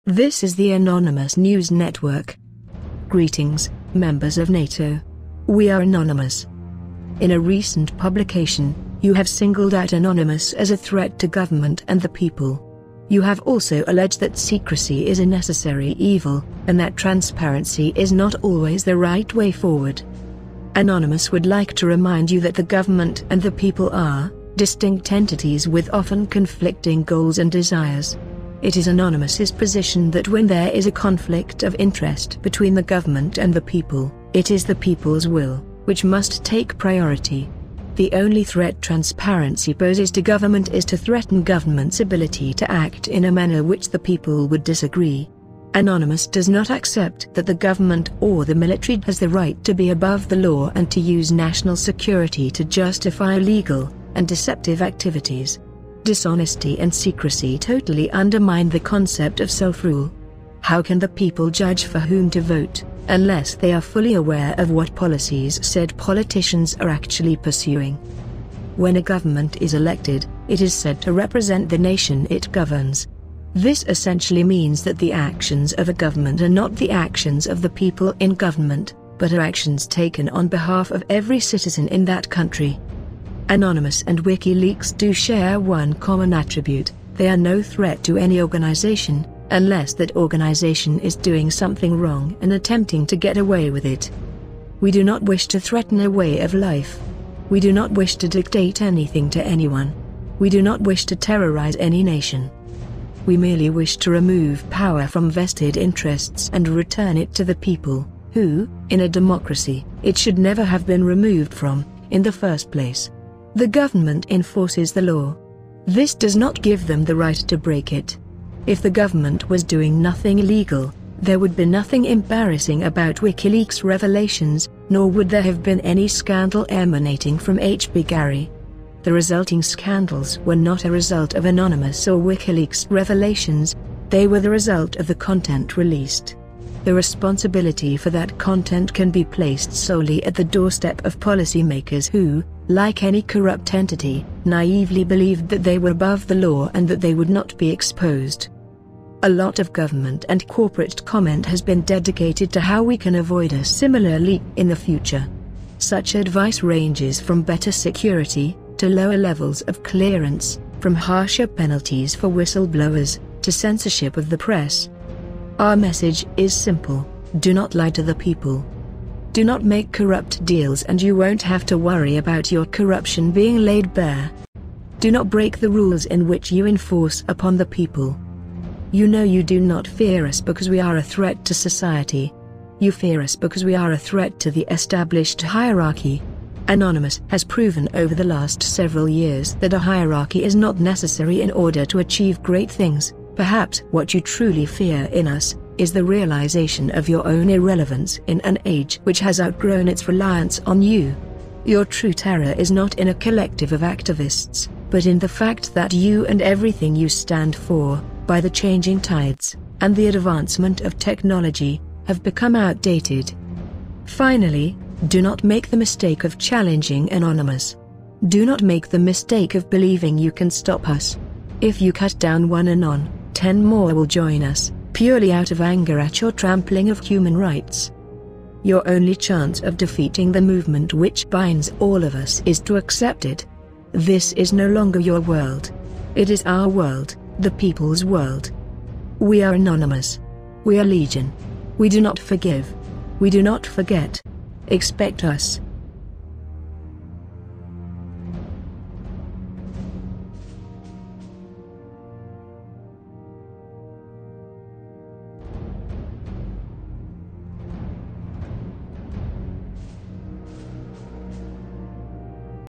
This is the Anonymous News Network. Greetings, members of NATO. We are Anonymous. In a recent publication, you have singled out Anonymous as a threat to government and the people. You have also alleged that secrecy is a necessary evil, and that transparency is not always the right way forward. Anonymous would like to remind you that the government and the people are distinct entities with often conflicting goals and desires. It is Anonymous's position that when there is a conflict of interest between the government and the people, it is the people's will which must take priority. The only threat transparency poses to government is to threaten government's ability to act in a manner which the people would disagree. Anonymous does not accept that the government or the military has the right to be above the law and to use national security to justify illegal and deceptive activities. Dishonesty and secrecy totally undermine the concept of self-rule. How can the people judge for whom to vote, unless they are fully aware of what policies said politicians are actually pursuing? When a government is elected, it is said to represent the nation it governs. This essentially means that the actions of a government are not the actions of the people in government, but are actions taken on behalf of every citizen in that country. Anonymous and WikiLeaks do share one common attribute: they are no threat to any organization, unless that organization is doing something wrong and attempting to get away with it. We do not wish to threaten a way of life. We do not wish to dictate anything to anyone. We do not wish to terrorize any nation. We merely wish to remove power from vested interests and return it to the people, who, in a democracy, it should never have been removed from, in the first place. The government enforces the law. This does not give them the right to break it. If the government was doing nothing illegal, there would be nothing embarrassing about WikiLeaks revelations, nor would there have been any scandal emanating from H.B. Gary. The resulting scandals were not a result of Anonymous or WikiLeaks revelations, they were the result of the content released. The responsibility for that content can be placed solely at the doorstep of policymakers who, like any corrupt entity, naively believed that they were above the law and that they would not be exposed. A lot of government and corporate comment has been dedicated to how we can avoid a similar leak in the future. Such advice ranges from better security, to lower levels of clearance, from harsher penalties for whistleblowers, to censorship of the press. Our message is simple: do not lie to the people. Do not make corrupt deals and you won't have to worry about your corruption being laid bare. Do not break the rules in which you enforce upon the people. You know you do not fear us because we are a threat to society. You fear us because we are a threat to the established hierarchy. Anonymous has proven over the last several years that a hierarchy is not necessary in order to achieve great things. Perhaps what you truly fear in us is the realization of your own irrelevance in an age which has outgrown its reliance on you. Your true terror is not in a collective of activists, but in the fact that you and everything you stand for, by the changing tides and the advancement of technology, have become outdated. Finally, do not make the mistake of challenging Anonymous. Do not make the mistake of believing you can stop us. If you cut down one Anon, 10 more will join us, purely out of anger at your trampling of human rights. Your only chance of defeating the movement which binds all of us is to accept it. This is no longer your world. It is our world, the people's world. We are Anonymous. We are Legion. We do not forgive. We do not forget. Expect us.